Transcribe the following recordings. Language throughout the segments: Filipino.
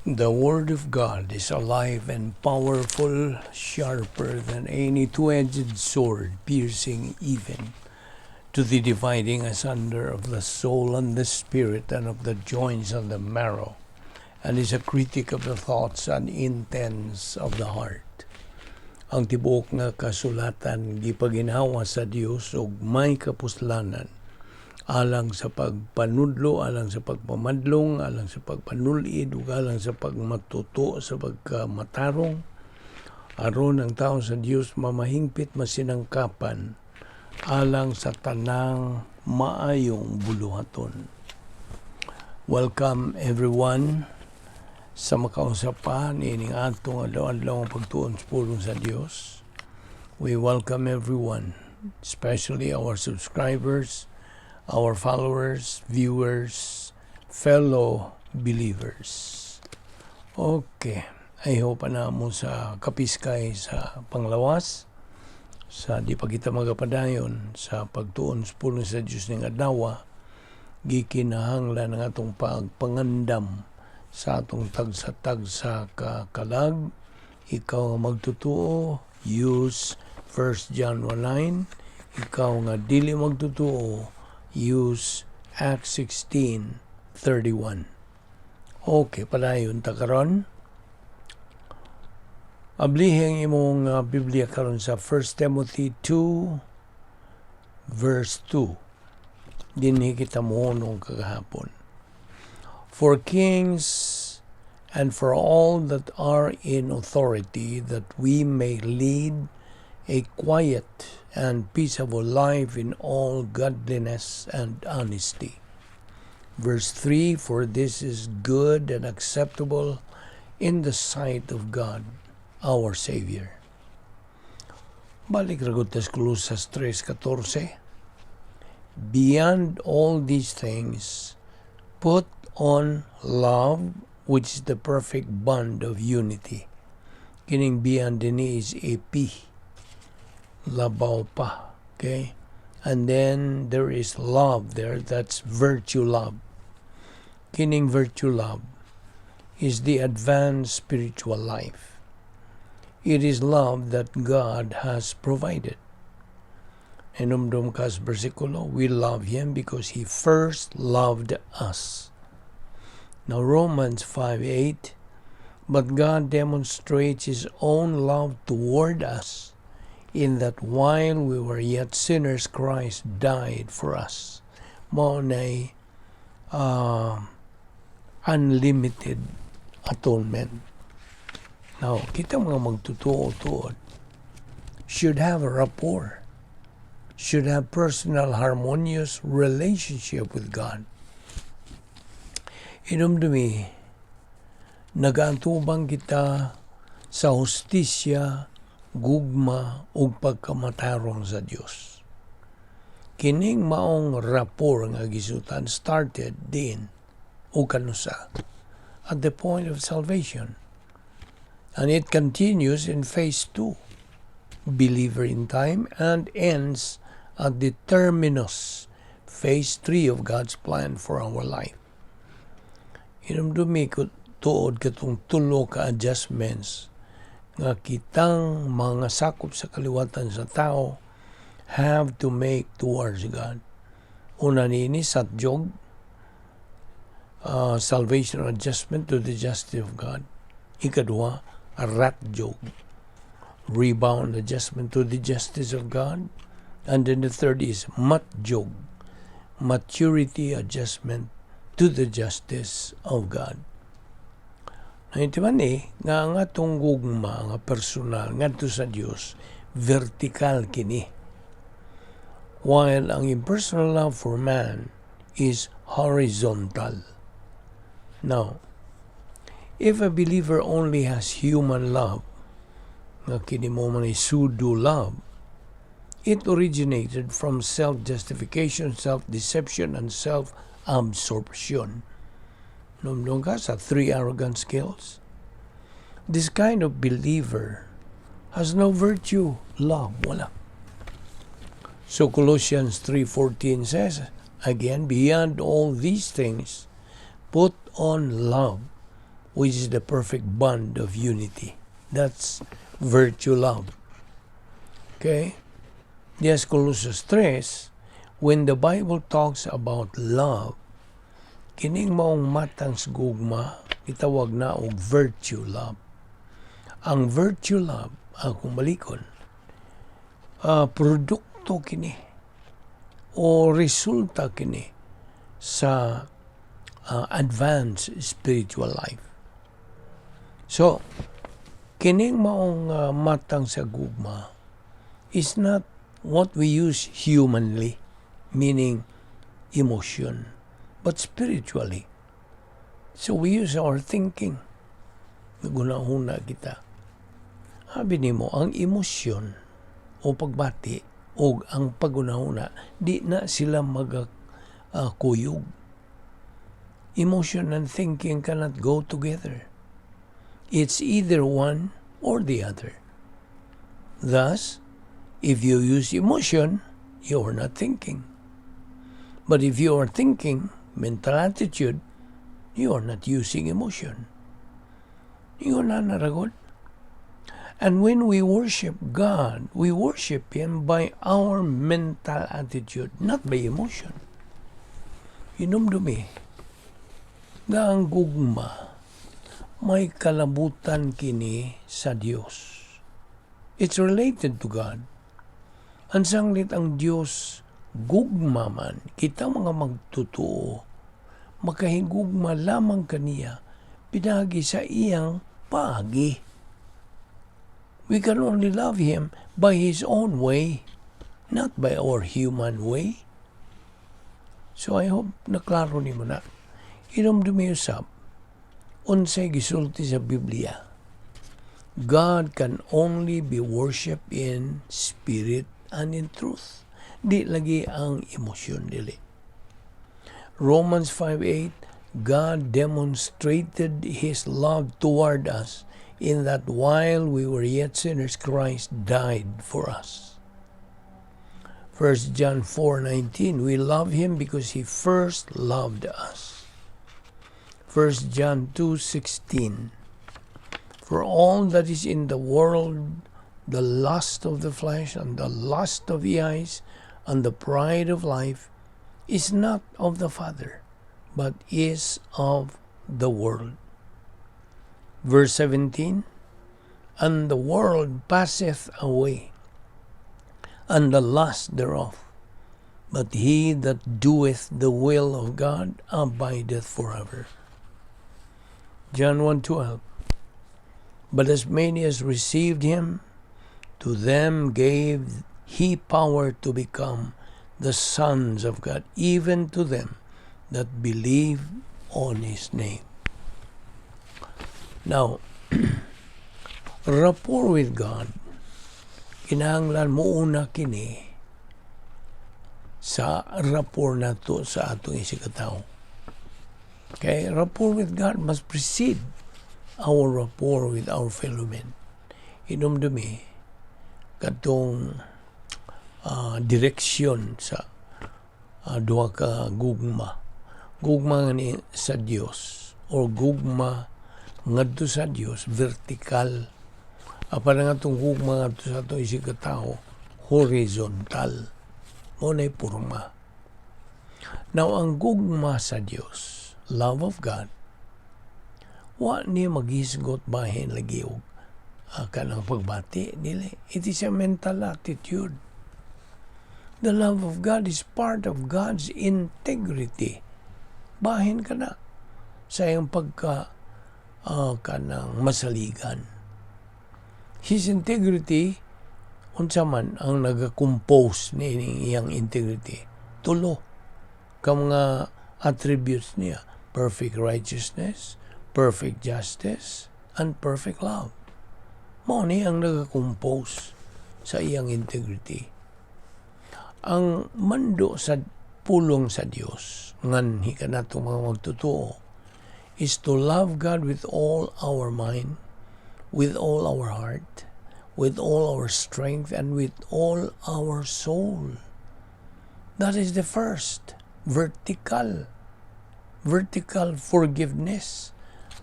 The Word of God is alive and powerful, sharper than any two-edged sword, piercing even to the dividing asunder of the soul and the spirit and of the joints and the marrow, and is a critic of the thoughts and intents of the heart. Ang tibuok nga kasulatan gipaginhawa sa Dios ug may kapuslanan alang sa pagpanudlo, alang sa pagpamadlong, alang sa pagpanulid, ug alang sa pagmatuto sa pagkamatarong, aron ang tao sa Dios mamahingpit masinangkapan alang sa tanang maayong buluhaton. Welcome everyone sa makausapan ining atong adlaw-adlaw ang pagtuon sa pulong sa Dios. We welcome everyone, especially our subscribers, our followers, viewers, fellow believers. Okay, I hope na mo sa kapiskay sa panglawas, sa di pa kita magapadayon sa pagtuon sa pulong sa Diyos ng adlaw, gikinahanglan ng atong pagpangandam sa atong tagsa-tagsa kalag. Ikaw nga magtutuo, use 1 John 1:9. Ikaw nga dili magtutuo, use Acts 16:31. Okay, padayon ta karon. Ablihing imong Biblia karon sa 1 Timothy 2 verse 2. Dinhi kita mohonong kagahapon. For kings and for all that are in authority, that we may lead a quiet and peaceable life in all godliness and honesty. Verse 3, for this is good and acceptable in the sight of God, our Savior. Balik ragot tas Colosas 3:14. Beyond all these things, put on love, which is the perfect bond of unity. Kining beyond din is AP. Labaw pa. Okay? And then there is love there. That's virtue love. Kining virtue love is the advanced spiritual life. It is love that God has provided. Enumdum kas versikulo, we love Him because He first loved us. Now Romans 5:8, but God demonstrates His own love toward us, in that while we were yet sinners, Christ died for us. Mao nay unlimited atonement. Now, kita mga magtutuo-tuod should have a rapport, should have personal harmonious relationship with God. Inumdumi, nagaantubang kita sa hustisya, gugma, ug pagkamatarong sa Dios. Kining maong rapport nga gisutan started din o kanusa at the point of salvation. And it continues in phase 2, believer in time, and ends at the terminus, phase 3 of God's plan for our life. Inumdumi ko tuod katong tulo ka adjustments nga kitang mga sakop sa kaliwatan sa tao have to make towards God. Una nini satjog, salvation adjustment to the justice of God. Ikadua, ratjog, rebound adjustment to the justice of God. And then the third is matjog, maturity adjustment to the justice of God. Naintiman nga ang atong gugma, nga personal, nga to sa Diyos, vertical kini. While ang impersonal love for man is horizontal. Now, if a believer only has human love, nga kini mo man pseudo love, it originated from self-justification, self-deception, and self-absorption. Numdong ka sa 3 arrogant skills. This kind of believer has no virtue, love, wala. So Colossians 3:14 says, again, beyond all these things, put on love, which is the perfect bond of unity. That's virtue love. Okay? Yes, Colossians 3, when the Bible talks about love, kining maong matang gugma, itawag na og virtue love. Ang virtue love, kung malikon, produkto kini o resulta kini sa advanced spiritual life. So, kining maong matang sa gugma is not what we use humanly, meaning emotion, but spiritually. So we use our thinking. Nagunahuna kita. Habi nimo, ang emosyon o pagbati o ang pagunahuna, di na sila magkuyog. Emotion and thinking cannot go together. It's either one or the other. Thus, if you use emotion, you are not thinking. But if you are thinking, mental attitude, you are not using emotion. You are not naragot. And when we worship God, we worship Him by our mental attitude, not by emotion. Inumdumi, nga ang gugma, may kalabutan kini sa Dios. It's related to God. Ang sanglit ang Diyos, gugma man, kita mga magtutuo, makahigugma lamang kaniya, pinagi sa iyang pagi. We can only love Him by His own way, not by our human way. So I hope naklaro ni mo na. Inumdumi usap, unsay gisulti sa Biblia. God can only be worshipped in spirit and in truth. Di lagi ang emosyon dili. Romans 5:8, God demonstrated His love toward us in that while we were yet sinners, Christ died for us. 1 John 4:19, we love Him because He first loved us. 1 John 2:16, for all that is in the world, the lust of the flesh and the lust of the eyes and the pride of life is not of the Father, but is of the world. Verse 17, and the world passeth away, and the lust thereof, but he that doeth the will of God abideth forever. John 1:12, but as many as received Him, to them gave He power to become the sons of God, even to them that believe on His name. Now, rapport with God, kinahanglan mo una kini sa rapport nato sa atong isikataw. Okay, rapport with God must precede our rapport with our fellow men. Inumdumi, katong direksyon sa duha ka gugma. Gugma ni sa Dios or gugma ngadto sa Dios vertical. Apan nga itong gugma ngadto sa itong isig katao horizontal. Mo na'y purma. Now, ang gugma sa Dios, love of God, wa ni maghisgot bahin lagi og kanang pagbati dili. It is a mental attitude. The love of God is part of God's integrity. Bahin ka na sa iyong kanang masaligan. His integrity, unsa man ang nag-compose ni iyang integrity? Tulo ka mga attributes niya. Perfect righteousness, perfect justice, and perfect love. Mao ni ang nag-compose sa iyang integrity. Ang mando sa pulong sa Dios, nganhi kanato mga magtutuo, is to love God with all our mind, with all our heart, with all our strength, and with all our soul. That is the first vertical forgiveness.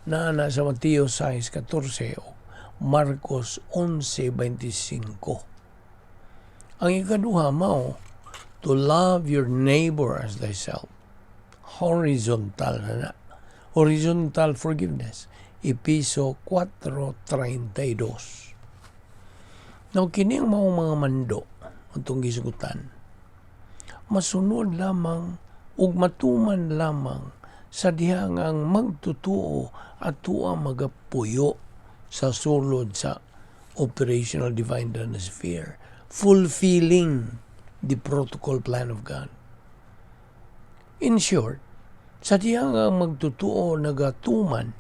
na sa Mateo 6:14 o Marcos 11:25. Ang ikaduha mao, to love your neighbor as thyself. Horizontal na. Horizontal forgiveness. Episo 4:32. Now, kini ang mga mando itong gisugutan. Masunod lamang ug matuman lamang sa dihang ang magtutuo at tuwa magapuyo sa sulod sa operational divine sphere, fulfilling the protocol plan of God. In short, sa dihang ang magtutuo nagatuman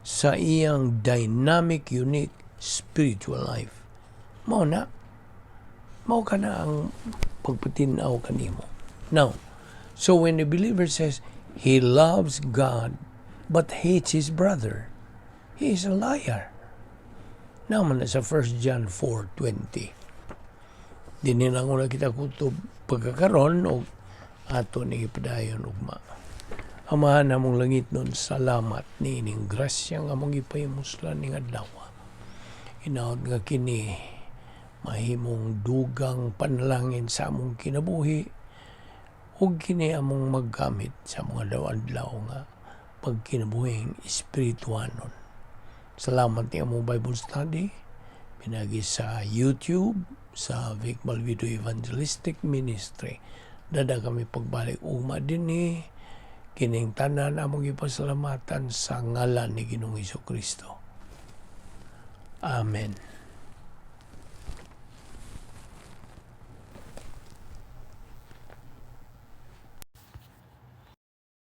sa iyang dynamic, unique spiritual life, mao ka na ang pagpatinaw kanimo. Now, so when the believer says he loves God but hates his brother, he is a liar. Naman na sa 1 John 4:20. Dininang una kita kutob pagkakaron o ato ni ipadayon ugma. Amahan namong langit nun, salamat ni ining grasya nga mong ipahimuslan ning adlaw. Inaot nga kini mahimong dugang panalangin sa among kinabuhi ug kini among maggamit sa mga adlaw nga pagkinabuhing espirituanon. Salamat ni among Bible study pinagi sa YouTube sa Balbido Evangelistic Ministry. Dada kami pagbalik ugma dinhi kining tanan among ipasalamatan sa ngalan ni Ginoong Hesukristo. Amen.